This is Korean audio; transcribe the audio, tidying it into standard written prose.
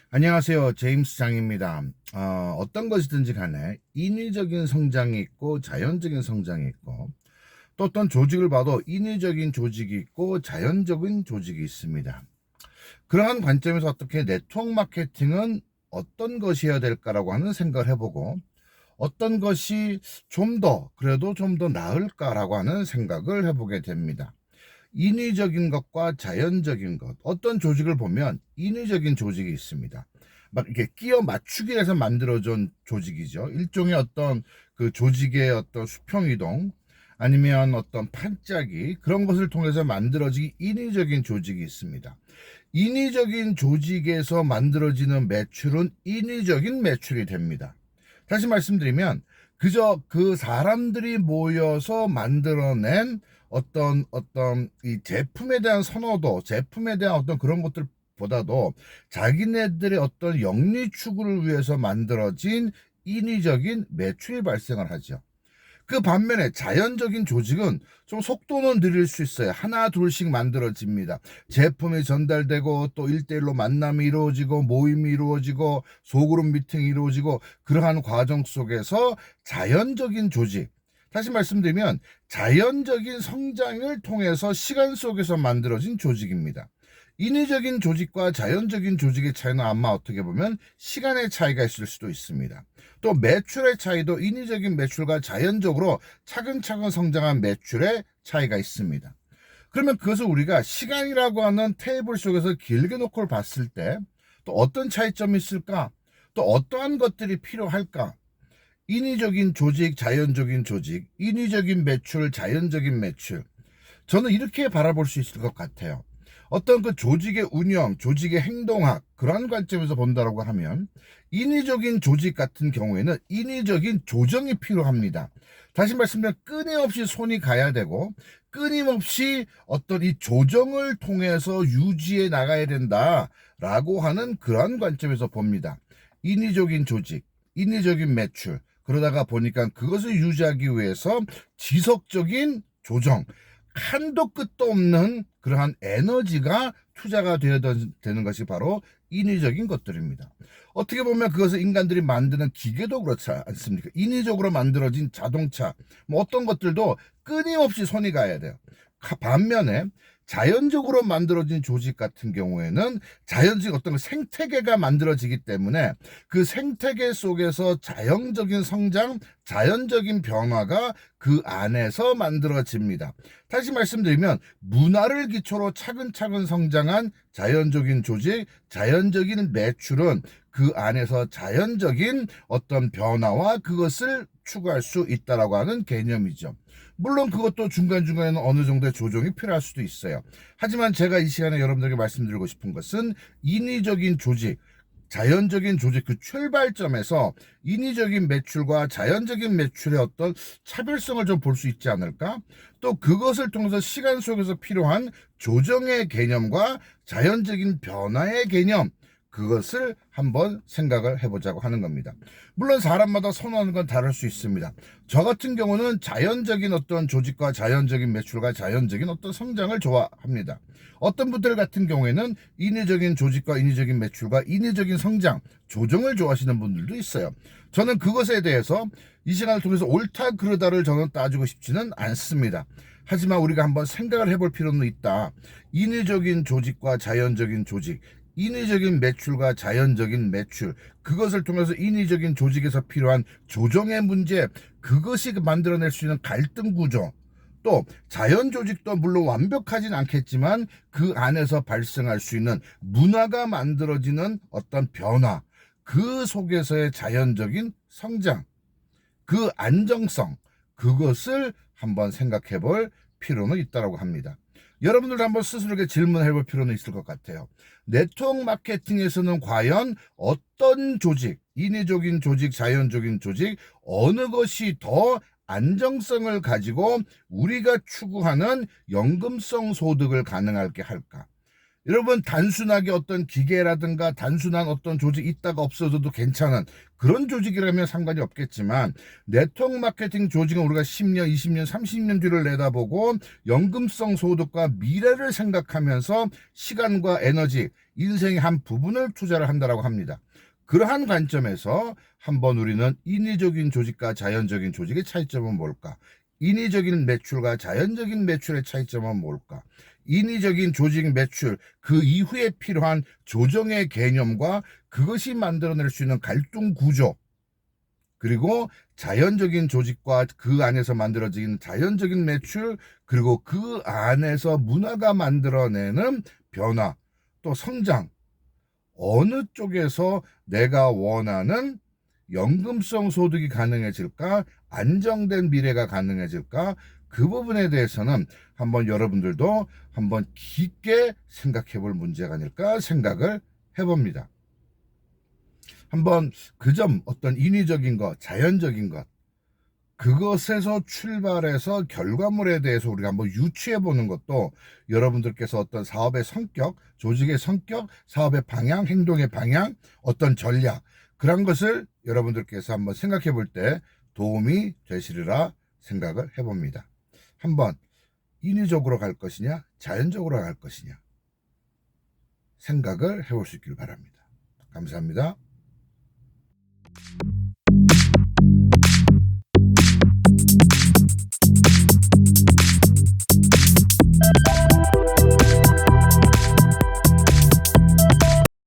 안녕하세요. 제임스 장입니다. 어떤 것이든지 간에 인위적인 성장이 있고 자연적인 성장이 있고, 또 어떤 조직을 봐도 인위적인 조직이 있고 자연적인 조직이 있습니다. 그러한 관점에서 어떻게 네트워크 마케팅은 어떤 것이어야 될까라고 하는 생각을 해보고, 어떤 것이 그래도 좀 더 나을까라고 하는 생각을 해보게 됩니다. 인위적인 것과 자연적인 것, 어떤 조직을 보면 인위적인 조직이 있습니다. 막 이렇게 끼어 맞추기 위해서 만들어진 조직이죠. 일종의 어떤 그 조직의 어떤 수평이동, 아니면 어떤 판짜기, 그런 것을 통해서 만들어진 인위적인 조직이 있습니다. 인위적인 조직에서 만들어지는 매출은 인위적인 매출이 됩니다. 다시 말씀드리면, 그저 그 사람들이 모여서 만들어낸 어떤 이 제품에 대한 선호도, 제품에 대한 어떤 그런 것들보다도 자기네들의 어떤 영리 추구를 위해서 만들어진 인위적인 매출이 발생을 하죠. 그 반면에 자연적인 조직은 좀 속도는 느릴 수 있어요. 하나 둘씩 만들어집니다. 제품이 전달되고, 또 1대1로 만남이 이루어지고, 모임이 이루어지고, 소그룹 미팅이 이루어지고, 그러한 과정 속에서 자연적인 조직, 다시 말씀드리면 자연적인 성장을 통해서 시간 속에서 만들어진 조직입니다. 인위적인 조직과 자연적인 조직의 차이는 아마 어떻게 보면 시간의 차이가 있을 수도 있습니다. 또 매출의 차이도 인위적인 매출과 자연적으로 차근차근 성장한 매출의 차이가 있습니다. 그러면 그것을 우리가 시간이라고 하는 테이블 속에서 길게 놓고 봤을 때 또 어떤 차이점이 있을까? 또 어떠한 것들이 필요할까? 인위적인 조직, 자연적인 조직, 인위적인 매출, 자연적인 매출. 저는 이렇게 바라볼 수 있을 것 같아요. 어떤 그 조직의 운영, 조직의 행동학, 그러한 관점에서 본다고 하면 인위적인 조직 같은 경우에는 인위적인 조정이 필요합니다. 다시 말씀드리면 끊임없이 손이 가야 되고, 끊임없이 어떤 이 조정을 통해서 유지해 나가야 된다라고 하는 그러한 관점에서 봅니다. 인위적인 조직, 인위적인 매출, 그러다가 보니까 그것을 유지하기 위해서 지속적인 조정, 한도 끝도 없는 그러한 에너지가 투자가 되어야 되는 것이 바로 인위적인 것들입니다. 어떻게 보면 그것을 인간들이 만드는 기계도 그렇지 않습니까? 인위적으로 만들어진 자동차, 뭐 어떤 것들도 끊임없이 손이 가야 돼요. 반면에 자연적으로 만들어진 조직 같은 경우에는 자연적 어떤 생태계가 만들어지기 때문에 그 생태계 속에서 자연적인 성장, 자연적인 변화가 그 안에서 만들어집니다. 다시 말씀드리면 문화를 기초로 차근차근 성장한 자연적인 조직, 자연적인 매출은 그 안에서 자연적인 어떤 변화와 그것을 추구할 수 있다라고 하는 개념이죠. 물론 그것도 중간중간에는 어느 정도의 조정이 필요할 수도 있어요. 하지만 제가 이 시간에 여러분들에게 말씀드리고 싶은 것은 인위적인 조직, 자연적인 조직, 그 출발점에서 인위적인 매출과 자연적인 매출의 어떤 차별성을 좀 볼 수 있지 않을까? 또 그것을 통해서 시간 속에서 필요한 조정의 개념과 자연적인 변화의 개념, 그것을 한번 생각을 해보자고 하는 겁니다. 물론 사람마다 선호하는 건 다를 수 있습니다. 저 같은 경우는 자연적인 어떤 조직과 자연적인 매출과 자연적인 어떤 성장을 좋아합니다. 어떤 분들 같은 경우에는 인위적인 조직과 인위적인 매출과 인위적인 성장, 조정을 좋아하시는 분들도 있어요. 저는 그것에 대해서 이 시간을 통해서 옳다 그르다를 저는 따지고 싶지는 않습니다. 하지만 우리가 한번 생각을 해볼 필요는 있다. 인위적인 조직과 자연적인 조직, 인위적인 매출과 자연적인 매출, 그것을 통해서 인위적인 조직에서 필요한 조정의 문제, 그것이 만들어낼 수 있는 갈등 구조, 또 자연 조직도 물론 완벽하진 않겠지만 그 안에서 발생할 수 있는 문화가 만들어지는 어떤 변화, 그 속에서의 자연적인 성장, 그 안정성, 그것을 한번 생각해 볼 필요는 있다고 합니다. 여러분들도 한번 스스로에게 질문해 볼 필요는 있을 것 같아요. 네트워크 마케팅에서는 과연 어떤 조직, 인위적인 조직, 자연적인 조직, 어느 것이 더 안정성을 가지고 우리가 추구하는 연금성 소득을 가능하게 할까? 여러분 단순하게 어떤 기계라든가 단순한 어떤 조직 있다가 없어져도 괜찮은 그런 조직이라면 상관이 없겠지만 네트워크 마케팅 조직은 우리가 10년, 20년, 30년 뒤를 내다보고 연금성 소득과 미래를 생각하면서 시간과 에너지, 인생의 한 부분을 투자를 한다고 합니다. 그러한 관점에서 한번 우리는 인위적인 조직과 자연적인 조직의 차이점은 뭘까? 인위적인 매출과 자연적인 매출의 차이점은 뭘까? 인위적인 조직 매출, 그 이후에 필요한 조정의 개념과 그것이 만들어낼 수 있는 갈등 구조, 그리고 자연적인 조직과 그 안에서 만들어지는 자연적인 매출, 그리고 그 안에서 문화가 만들어내는 변화, 또 성장, 어느 쪽에서 내가 원하는 연금성 소득이 가능해질까? 안정된 미래가 가능해질까? 그 부분에 대해서는 한번 여러분들도 한번 깊게 생각해 볼 문제가 아닐까 생각을 해봅니다. 한번 그 점, 어떤 인위적인 것, 자연적인 것, 그것에서 출발해서 결과물에 대해서 우리가 한번 유추해 보는 것도 여러분들께서 어떤 사업의 성격, 조직의 성격, 사업의 방향, 행동의 방향, 어떤 전략, 그런 것을 여러분들께서 한번 생각해 볼 때 도움이 되시리라 생각을 해봅니다. 한번 인위적으로 갈 것이냐, 자연적으로 갈 것이냐 생각을 해볼 수 있길 바랍니다. 감사합니다.